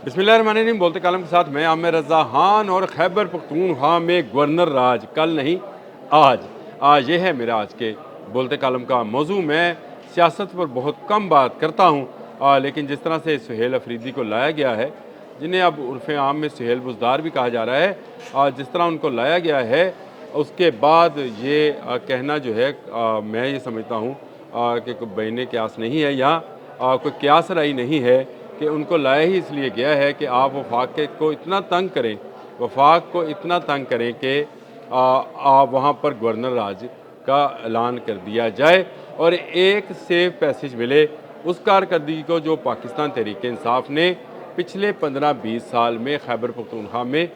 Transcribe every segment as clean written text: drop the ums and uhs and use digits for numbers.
बिस्मिल्लाहिर्रहमानिर्रहीम। बोलते कालम के साथ मैं आमिर रज़ा खान। और खैबर पख्तूनख्वा में गवर्नर राज कल नहीं आज ये है मेरा आज के बोलते कालम का मौजू। मैं सियासत पर बहुत कम बात करता हूँ, लेकिन जिस तरह से सुहेल अफरीदी को लाया गया है, जिन्हें अब उर्फ़ आम में सुहेल बुज़दार भी कहा जा रहा है, जिस तरह उनको लाया गया है, उसके बाद ये कहना जो है, मैं ये समझता हूँ कि कोई बैने क़यास नहीं है या कोई क़यास राई नहीं है कि उनको लाया ही इसलिए गया है कि आप वफाक को इतना तंग करें, वफाक को इतना तंग करें कि वहाँ पर गवर्नर राज का ऐलान कर दिया जाए और एक सेफ पैसेज मिले उस कारकर्दगी को जो पाकिस्तान तहरीक इंसाफ ने पिछले 15-20 साल में खैबर पख्तूनख्वा में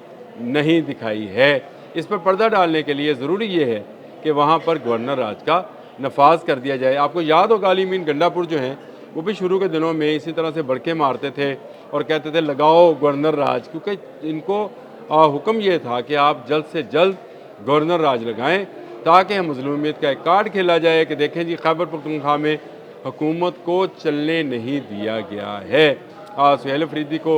नहीं दिखाई है। इस पर पर्दा डालने के लिए ज़रूरी ये है कि वहाँ पर गवर्नर राज का नफाज कर दिया जाए। आपको याद होगा अली मीन गंडापुर जो हैं, वो भी शुरू के दिनों में इसी तरह से बड़के मारते थे और कहते थे लगाओ गवर्नर राज, क्योंकि इनको हुक्म ये था कि आप जल्द से जल्द गवर्नर राज लगाएं ताकि हम मज़लूमियत का एक कार्ड खेला जाए कि देखें जी खैबर पख्तूनख्वा में हुकूमत को चलने नहीं दिया गया है। सुहेल अफरीदी को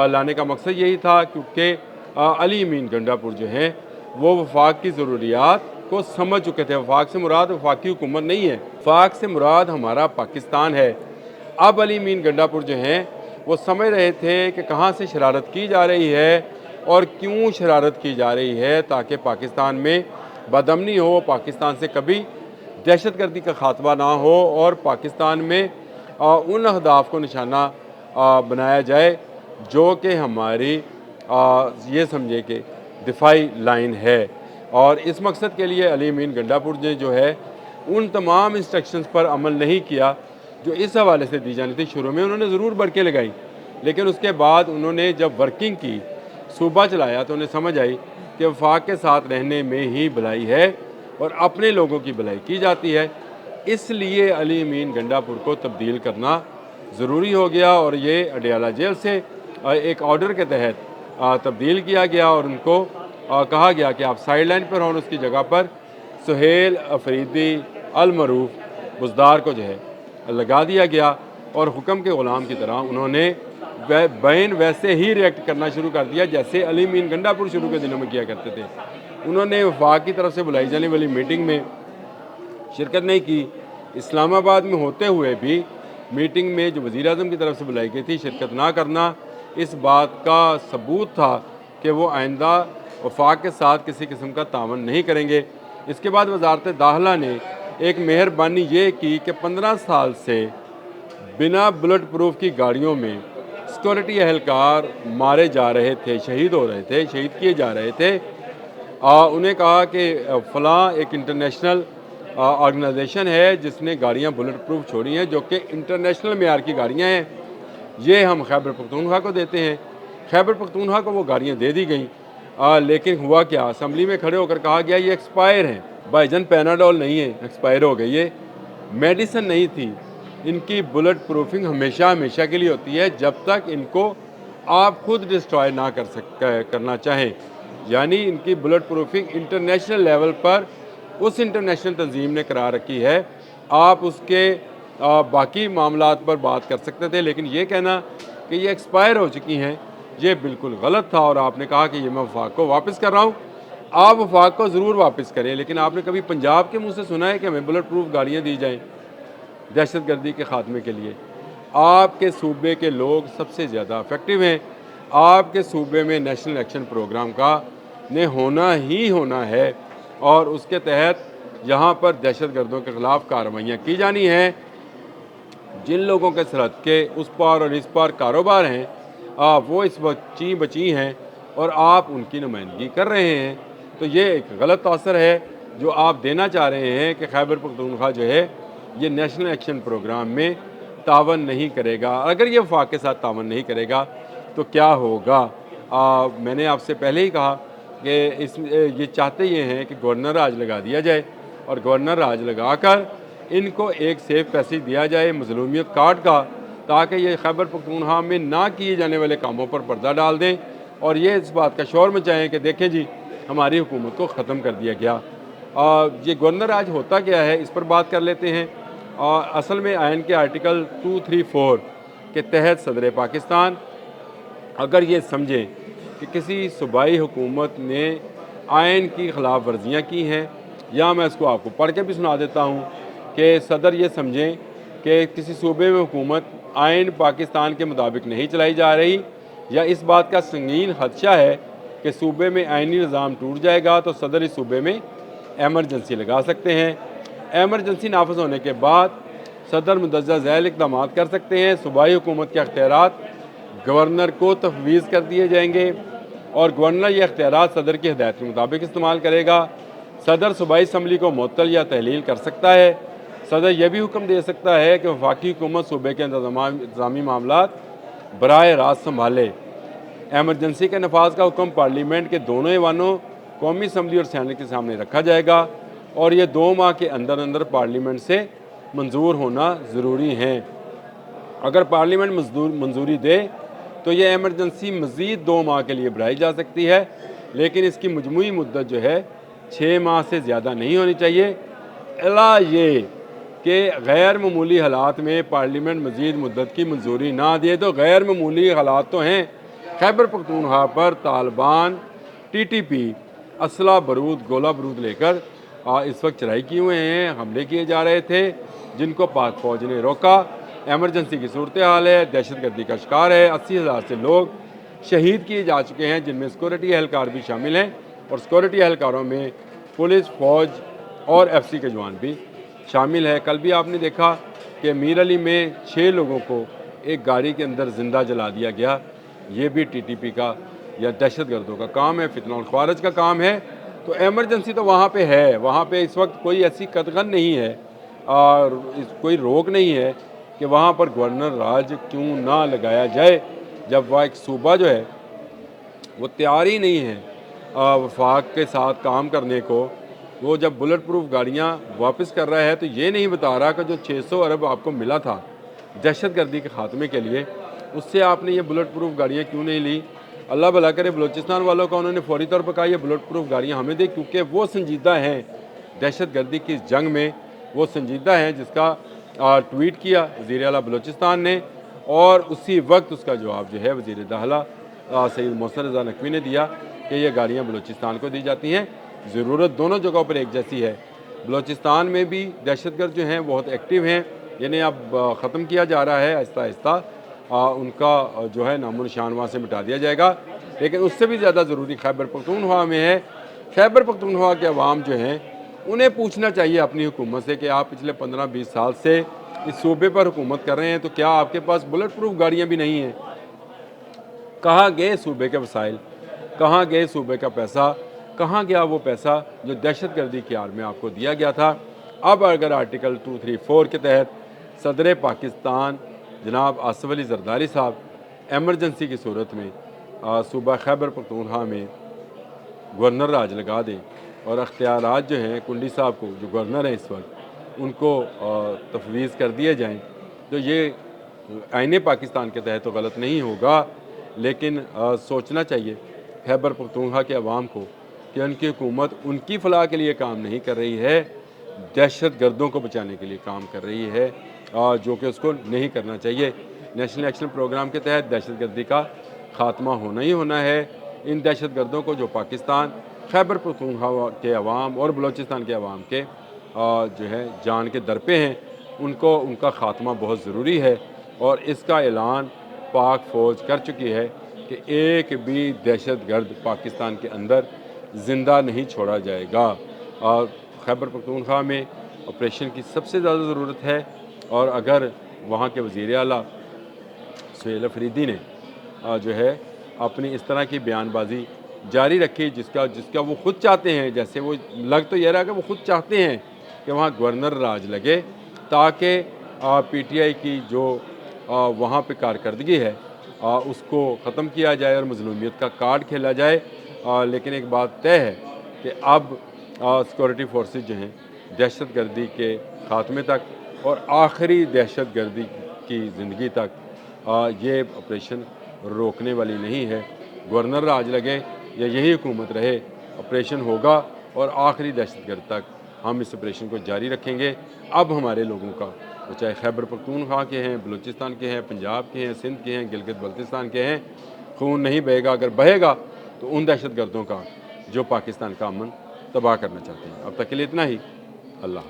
लाने का मकसद यही था, क्योंकि अली मीन गंडापुर जो हैं वो वफाक की ज़रूरियात को समझ चुके थे। वफाक से मुराद वफाकी हुकूमत नहीं है, वफाक से मुराद हमारा पाकिस्तान है। अब अली मीन गंडापुर जो हैं वो समझ रहे थे कि कहाँ से शरारत की जा रही है और क्यों शरारत की जा रही है, ताकि पाकिस्तान में बदअमनी हो, पाकिस्तान से कभी दहशतगर्दी का खात्मा ना हो और पाकिस्तान में उन अहदाफ को निशाना बनाया जाए जो कि हमारी ये समझे कि दिफाई लाइन है। और इस मकसद के लिए अली मीन गंडापुर ने जो है उन तमाम इंस्ट्रक्शंस पर अमल नहीं किया जो इस हवाले से दी जानी थी। शुरू में उन्होंने ज़रूर बरके लगाई, लेकिन उसके बाद उन्होंने जब वर्किंग की, सूबा चलाया, तो उन्हें समझ आई कि वफाक के साथ रहने में ही भलाई है और अपने लोगों की भलाई की जाती है। इसलिए अली मीन गंडापुर को तब्दील करना ज़रूरी हो गया और ये अडयाला जेल से एक ऑर्डर के तहत तब्दील किया गया और उनको कहा गया कि आप साइड लाइन पर हों। उसकी जगह पर सुहेल अफरीदी अल-मरूफ बुज़दार को जो है लगा दिया गया और हुक्म के ग़ुलाम की तरह उन्होंने बैन वैसे ही रिएक्ट करना शुरू कर दिया जैसे अली मीन गंडापुर शुरू के दिनों में किया करते थे। उन्होंने वफाक की तरफ से बुलाई जाने वाली मीटिंग में शिरकत नहीं की। इस्लामाबाद में होते हुए भी मीटिंग में जो वज़ीर आज़म की तरफ से बुलाई गई थी, शिरकत ना करना इस बात का सबूत था कि वो आइंदा वफाक के साथ किसी किस्म का तावन नहीं करेंगे। इसके बाद वजारत दाखिला ने एक मेहरबानी ये की कि 15 साल से बिना बुलेट प्रूफ की गाड़ियों में सिक्योरिटी एहलकार मारे जा रहे थे, शहीद हो रहे थे, शहीद किए जा रहे थे। उन्हें कहा कि फ़लाँ एक इंटरनेशनल ऑर्गेनाइजेशन है जिसने गाड़ियाँ बुलेट प्रूफ छोड़ी हैं, जो कि इंटरनेशनल मेयार की गाड़ियाँ हैं, ये हम खैबर पख्तूनख्वा को देते हैं। खैबर पख्तूनख्वा को वो गाड़ियाँ दे दी गई, लेकिन हुआ क्या, असम्बली में खड़े होकर कहा गया ये एक्सपायर हैं। भाईजान पैनाडोल नहीं है, एक्सपायर हो गई, ये मेडिसिन नहीं थी। इनकी बुलेट प्रूफिंग हमेशा हमेशा के लिए होती है जब तक इनको आप खुद डिस्ट्रॉय ना करना चाहें। यानी इनकी बुलेट प्रूफिंग इंटरनेशनल लेवल पर उस इंटरनेशनल तंजीम ने करार रखी है। आप उसके बाकी मामलात पर बात कर सकते थे, लेकिन ये कहना कि ये एक्सपायर हो चुकी हैं ये बिल्कुल गलत था। और आपने कहा कि ये मैं वफाक को वापस कर रहा हूँ। आप वफाक को ज़रूर वापस करें, लेकिन आपने कभी पंजाब के मुँह से सुना है कि हमें बुलेट प्रूफ गाड़ियाँ दी जाएँ दहशतगर्दी के ख़ात्मे के लिए? आपके सूबे के लोग सबसे ज़्यादा इफ़ेक्टिव हैं। आपके सूबे में नेशनल एक्शन प्रोग्राम का ने होना ही होना है और उसके तहत यहाँ पर दहशतगर्दों के ख़िलाफ़ कार्रवाइयाँ की जानी हैं। जिन लोगों के सरहद के उस पार और इस पार कारोबार हैं, वो इस वक्त बची हैं और आप उनकी नुमाइंदगी कर रहे हैं। तो ये एक गलत असर है जो आप देना चाह रहे हैं कि खैबर पख्तूनख्वा जो है ये नेशनल एक्शन प्रोग्राम में तावन नहीं करेगा। अगर ये वफाक के साथ तावन नहीं करेगा तो क्या होगा? मैंने आपसे पहले ही कहा कि ये चाहते ये हैं कि गवर्नर राज लगा दिया जाए और गवर्नर राज लगा कर इनको एक सेफ पैसेज दिया जाए मज़लूमियत कार्ड का, ताकि ये खैबर पख्तूनख्वा में ना किए जाने वाले कामों पर पर्दा डाल दें और ये इस बात का शोर मचाएँ कि देखें जी हमारी हुकूमत को ख़त्म कर दिया गया। ये गवर्नर राज होता क्या है, इस पर बात कर लेते हैं। असल में आयन के आर्टिकल 234 के तहत सदर पाकिस्तान अगर ये समझें कि किसी सूबाई हुकूमत ने आइन की ख़िलाफ़ वर्जियाँ की हैं, या मैं इसको आपको पढ़ के भी सुना देता हूँ कि सदर ये समझें कि किसी सूबे में हुकूमत आइन पाकिस्तान के मुताबिक नहीं चलाई जा रही, या इस बात का संगीन खदशा है कि सूबे में आइनी निज़ाम टूट जाएगा, तो सदर इस सूबे में एमरजेंसी लगा सकते हैं। एमरजेंसी नाफिज होने के बाद सदर मुंदरजा झैल इक़दाम कर सकते हैं। सूबाई हुकूमत के अख्तियारात गवर्नर को तफवीज़ कर दिए जाएंगे और गवर्नर ये अख्तियारात सदर की हिदायत के मुताबिक इस्तेमाल करेगा। सदर सूबाई असम्बली को मुअत्तल या तहलील कर सकता है। सदर यह भी हुक्म दे सकता है कि वफाकी हुकूमत सूबे के इंतज़ामी मामलात बराह रास्त संभाले। एमरजेंसी के नफाज का हुक्म पार्लियामेंट के दोनों ऐवानों, कौमी असम्बली और सैनेट के सामने रखा जाएगा और ये 2 माह के अंदर अंदर पार्लियामेंट से मंजूर होना ज़रूरी है। अगर पार्लियामेंट मंजूरी दे तो ये एमरजेंसी मज़ीद 2 माह के लिए बढ़ाई जा सकती है, लेकिन इसकी मजमूई मुद्दत जो है 6 माह से ज़्यादा नहीं होनी चाहिए। अला ये कि गैर मामूली हालात में पार्लियामेंट मज़ीद मुद्दत की मंजूरी ना दे, तो गैर मामूली हालात तो हैं। खैबर पख्तूनख्वा पर तालिबान TTP असला बारूद गोला बारूद लेकर इस वक्त चढ़ाई किए हुए हैं, हमले किए जा रहे थे, जिनको पाक फ़ौज ने रोका। एमरजेंसी की सूरत हाल है, दहशतगर्दी का शिकार है। 80,000 से लोग शहीद किए जा चुके हैं, जिनमें सिक्योरिटी एहलकार भी शामिल हैं, और सिक्योरिटी एहलकारों में पुलिस, फ़ौज और FC के जवान भी शामिल है। कल भी आपने देखा कि मीर अली में 6 लोगों को एक गाड़ी के अंदर ज़िंदा जला दिया गया। ये भी TTP का या दहशतगर्दों का काम है, फितना और ख्वारज का काम है। तो एमरजेंसी तो वहाँ पे है, वहाँ पे इस वक्त कोई ऐसी कतगन नहीं है और कोई रोक नहीं है कि वहाँ पर गवर्नर राज क्यों ना लगाया जाए, जब वह एक सूबा जो है वो तैयार ही नहीं है वफाक के साथ काम करने को। वो जब बुलेट प्रूफ गाड़ियाँ वापस कर रहा है तो ये नहीं बता रहा कि जो 600 अरब आपको मिला था दहशतगर्दी के खात्मे के लिए, उससे आपने ये बुलेट प्रूफ गाड़ियाँ क्यों नहीं ली। अल्लाह भला करे बलूचिस्तान वालों का उन्होंने फौरी तौर पर कहा ये बुलेट प्रूफ गाड़ियाँ हमें दे, क्योंकि वो संजीदा हैं दहशतगर्दी की जंग में, वो संजीदा हैं, जिसका ट्वीट किया वज़ीर आला बलूचिस्तान ने, और उसी वक्त उसका जवाब जो है वज़ीर दाखिला सैयद मोहसिन रज़ा नकवी ने दिया कि ये गाड़ियाँ बलूचिस्तान को दी जाती हैं। ज़रूरत दोनों जगहों पर एक जैसी है। बलूचिस्तान में भी दहशतगर्द जो हैं बहुत एक्टिव हैं, यानी अब ख़त्म किया जा रहा है आहिस्ता आहिस्ता, उनका जो है नामो निशान वहाँ से मिटा दिया जाएगा। लेकिन उससे भी ज़्यादा ज़रूरी खैबर पख्तूनख्वा में है। खैबर पख्तूनख्वा के अवाम जो हैं उन्हें पूछना चाहिए अपनी हुकूमत से कि आप पिछले 15-20 साल से इस सूबे पर हुकूमत कर रहे हैं, तो क्या आपके पास बुलेट प्रूफ गाड़ियाँ भी नहीं हैं? कहाँ गए सूबे के वसाइल, कहाँ गए सूबे का पैसा, कहाँ गया वो पैसा जो दहशतगर्दी की आड़ में आपको दिया गया था। अब अगर आर्टिकल 234 के तहत सदर पाकिस्तान जनाब आसिफ अली जरदारी साहब एमरजेंसी की सूरत में सूबा खैबर पख्तूनख्वा में गवर्नर राज लगा दें और अख्तियारात जो हैं कुंडी साहब को, जो गवर्नर हैं इस वक्त, उनको तफवीज़ कर दिए जाएँ, तो ये आईने पाकिस्तान के तहत तो गलत नहीं होगा, लेकिन सोचना चाहिए खैबर पख्तूनख्वा के अवाम को कि उनकी हुकूमत उनकी फ़लाह के लिए काम नहीं कर रही है, दहशत गर्दों को बचाने के लिए काम कर रही है, जो कि उसको नहीं करना चाहिए। नेशनल एक्शन प्रोग्राम के तहत दहशत गर्दी का ख़ात्मा होना ही होना है। इन दहशत गर्दों को जो पाकिस्तान, खैबर पख्तूनख्वा के अवाम और बलूचिस्तान के अवाम के जो है जान के दर पे हैं, उनको उनका ख़ात्मा बहुत ज़रूरी है। और इसका ऐलान पाक फ़ौज कर चुकी है कि एक भी दहशत गर्द पाकिस्तान के अंदर ज़िंदा नहीं छोड़ा जाएगा। और खैबर पख्तूनख्वा में ऑपरेशन की सबसे ज़्यादा ज़रूरत है, और अगर वहाँ के वज़ीर आला सुहेल अफरीदी ने जो है अपनी इस तरह की बयानबाजी जारी रखी, जिसका वो ख़ुद चाहते हैं, जैसे वो लग तो ये रहा कि वो ख़ुद चाहते हैं कि वहाँ गवर्नर राज लगे, ताकि PTI की जो वहाँ पे कारकर्दगी है उसको ख़त्म किया जाए और मज़लूमियत का कार्ड खेला जाए। लेकिन एक बात तय है कि अब सिक्योरिटी फोर्सेस जो हैं दहशत गर्दी के ख़ात्मे तक और आखिरी दहशत गर्दी की ज़िंदगी तक ये ऑपरेशन रोकने वाली नहीं है। गवर्नर राज लगे या यही हुकूमत रहे, ऑपरेशन होगा और आखिरी दहशत गर्द तक हम इस ऑपरेशन को जारी रखेंगे। अब हमारे लोगों का, वो चाहे खैबर पख्तूनख्वा के हैं, बलूचिस्तान के हैं, पंजाब के हैं, सिंध के हैं, गिलगित बल्तिस्तान के हैं, खून नहीं बहेगा, अगर बहेगा तो उन दहशत गर्दों का जो पाकिस्तान का अमन तबाह करना चाहते हैं। अब तक के लिए इतना ही। अल्लाह।